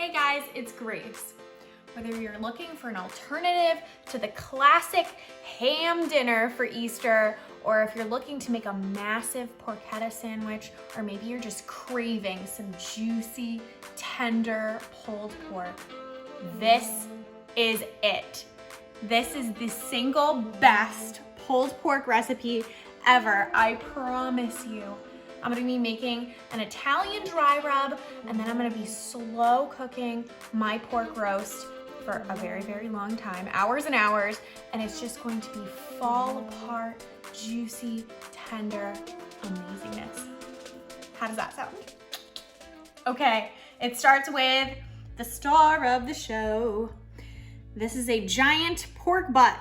Hey guys, it's Grace. Whether you're looking for an alternative to the classic ham dinner for Easter, or if you're looking to make a massive porchetta sandwich, or maybe you're just craving some juicy, tender pulled pork, this is it. This is the single best pulled pork recipe ever, I promise you. I'm gonna be making an Italian dry rub, and then I'm gonna be slow cooking my pork roast for a very, very long time, hours and hours, and it's just going to be fall apart, juicy, tender amazingness. How does that sound? Okay, it starts with the star of the show. This is a giant pork butt.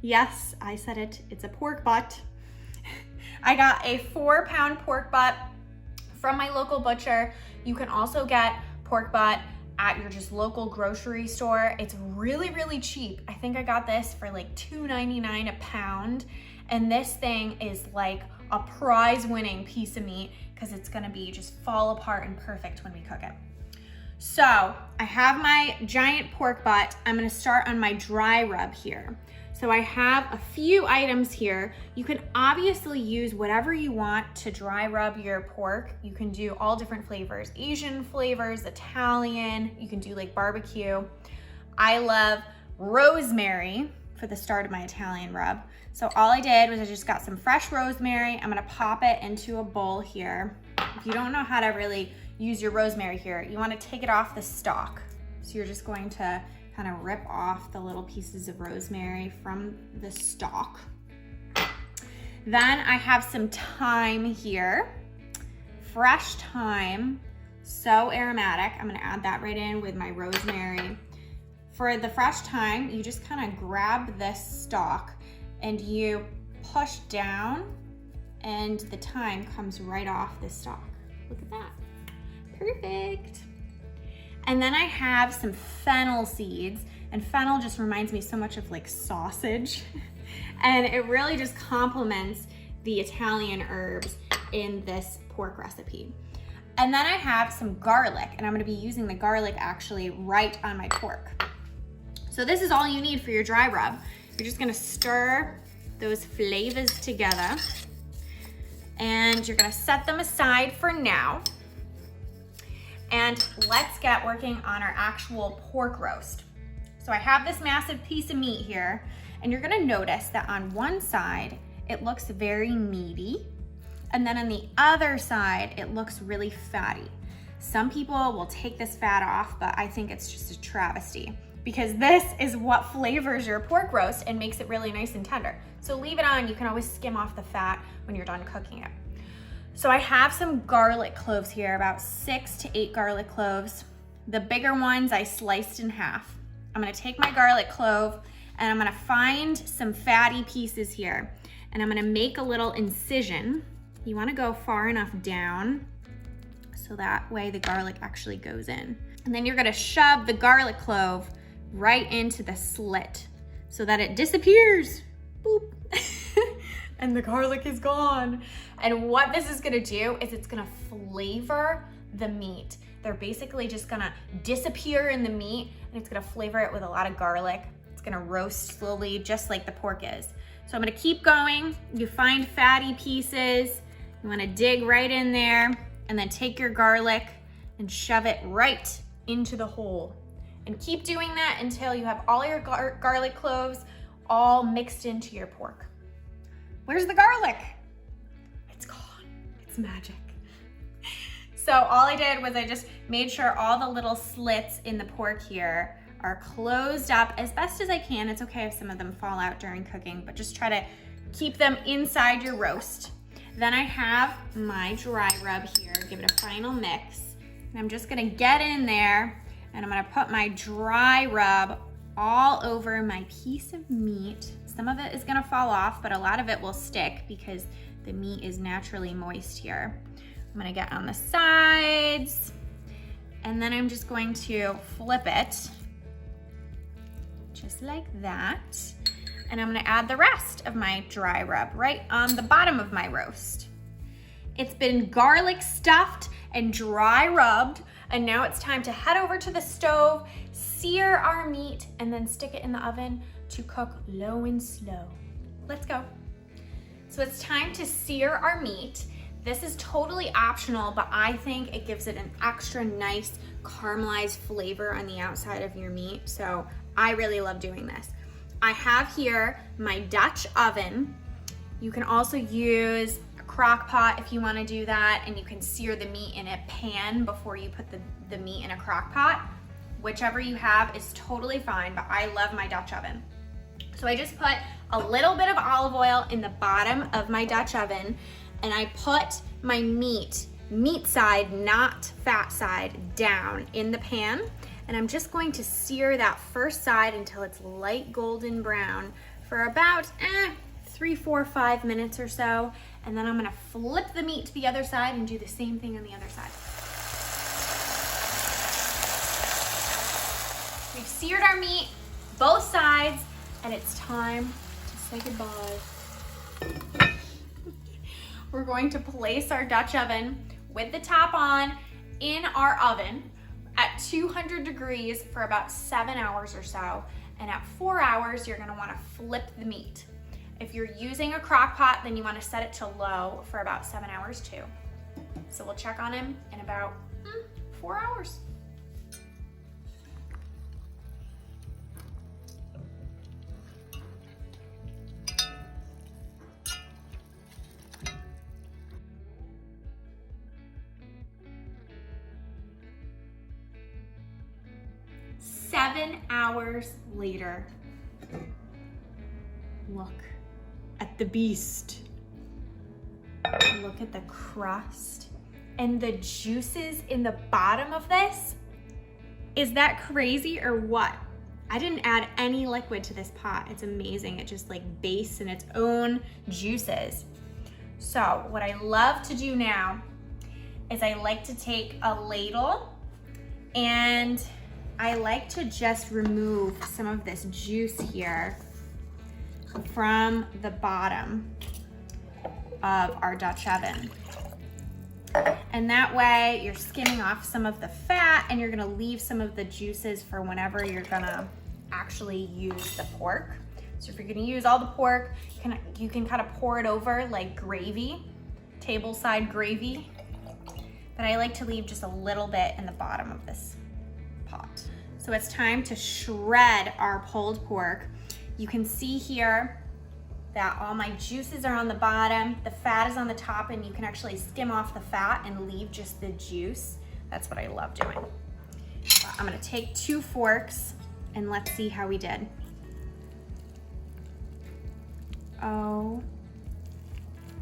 Yes, I said it, it's a pork butt. I got a 4-pound pork butt from my local butcher. You can also get pork butt at your just local grocery store. It's really, really cheap. I think I got this for like $2.99 a pound. And this thing is like a prize-winning piece of meat because it's gonna be just fall apart and perfect when we cook it. So I have my giant pork butt. I'm gonna start on my dry rub here. So I have a few items here. You can obviously use whatever you want to dry rub your pork. You can do all different flavors, Asian flavors, Italian, you can do like barbecue. I love rosemary for the start of my Italian rub. So all I did was I just got some fresh rosemary. I'm gonna pop it into a bowl here. If you don't know how to really use your rosemary here, you wanna take it off the stalk. So you're just going to kind of rip off the little pieces of rosemary from the stalk. Then I have some thyme here, fresh thyme, so aromatic. I'm gonna add that right in with my rosemary. For the fresh thyme, you just kind of grab this stalk and you push down and the thyme comes right off the stalk. Look at that, perfect. And then I have some fennel seeds, and fennel just reminds me so much of like sausage. And it really just complements the Italian herbs in this pork recipe. And then I have some garlic, and I'm gonna be using the garlic actually right on my pork. So this is all you need for your dry rub. You're just gonna stir those flavors together, and you're gonna set them aside for now. And let's get working on our actual pork roast. So I have this massive piece of meat here, and you're gonna notice that on one side, it looks very meaty, and then on the other side, it looks really fatty. Some people will take this fat off, but I think it's just a travesty because this is what flavors your pork roast and makes it really nice and tender. So leave it on, you can always skim off the fat when you're done cooking it. So I have some garlic cloves here, about 6 to 8 garlic cloves. The bigger ones I sliced in half. I'm gonna take my garlic clove and I'm gonna find some fatty pieces here, and I'm gonna make a little incision. You wanna go far enough down so that way the garlic actually goes in. And then you're gonna shove the garlic clove right into the slit so that it disappears. Boop. And the garlic is gone. And what this is gonna do is it's gonna flavor the meat. They're basically just gonna disappear in the meat, and it's gonna flavor it with a lot of garlic. It's gonna roast slowly, just like the pork is. So I'm gonna keep going. You find fatty pieces, you wanna dig right in there, and then take your garlic and shove it right into the hole. And keep doing that until you have all your garlic cloves all mixed into your pork. Where's the garlic? It's gone, it's magic. So all I did was I just made sure all the little slits in the pork here are closed up as best as I can. It's okay if some of them fall out during cooking, but just try to keep them inside your roast. Then I have my dry rub here, give it a final mix. And I'm just gonna get in there and I'm gonna put my dry rub all over my piece of meat. Some of it is gonna fall off, but a lot of it will stick because the meat is naturally moist here. I'm gonna get on the sides, and then I'm just going to flip it, just like that. And I'm gonna add the rest of my dry rub right on the bottom of my roast. It's been garlic stuffed and dry rubbed, And now it's time to head over to the stove, sear our meat, and then stick it in the oven to cook low and slow. Let's go. So it's time to sear our meat. This is totally optional, but I think it gives it an extra nice caramelized flavor on the outside of your meat. So I really love doing this. I have here my Dutch oven. You can also use a crock pot if you want to do that, and you can sear the meat in a pan before you put the meat in a crock pot. Whichever you have is totally fine, but I love my Dutch oven. So I just put a little bit of olive oil in the bottom of my Dutch oven, and I put my meat side, not fat side, down in the pan. And I'm just going to sear that first side until it's light golden brown for about 3, 4, 5 minutes or so. And then I'm gonna flip the meat to the other side and do the same thing on the other side. We've seared our meat, both sides, and it's time to say goodbye. We're going to place our Dutch oven with the top on in our oven at 200 degrees for about 7 hours or so. And at 4 hours, you're gonna wanna flip the meat. If you're using a crock pot, then you wanna set it to low for about 7 hours too. So we'll check on him in about 4 hours. Seven hours later. Look at the beast. Look at the crust and the juices in the bottom of this. Is that crazy or what? I didn't add any liquid to this pot. It's amazing. It just like bastes in its own juices. So what I love to do now is I like to take a ladle and I like to just remove some of this juice here from the bottom of our Dutch oven. And that way you're skimming off some of the fat and you're gonna leave some of the juices for whenever you're gonna actually use the pork. So if you're gonna use all the pork, you can kind of pour it over like gravy, table side gravy. But I like to leave just a little bit in the bottom of this pot. So it's time to shred our pulled pork. You can see here that all my juices are on the bottom, the fat is on the top, and you can actually skim off the fat and leave just the juice. That's what I love doing. So I'm gonna take 2 forks and let's see how we did. Oh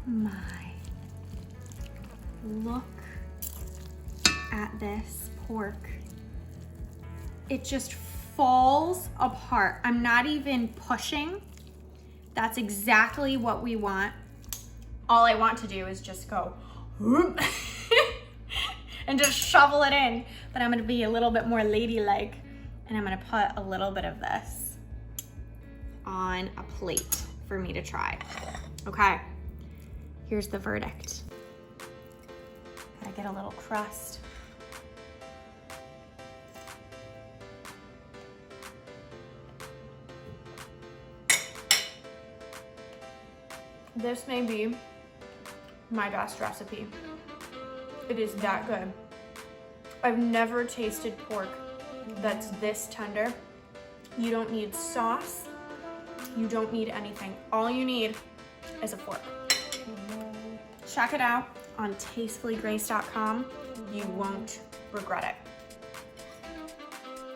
my, look at this pork. It just falls apart. I'm not even pushing. That's exactly what we want. All I want to do is just go whoop, and just shovel it in. But I'm gonna be a little bit more ladylike, and I'm gonna put a little bit of this on a plate for me to try. Okay, here's the verdict. Gotta get a little crust. This may be my best recipe. It is that good. I've never tasted pork that's this tender. You don't need sauce. You don't need anything. All you need is a fork. Check it out on tastefullygrace.com. You won't regret it.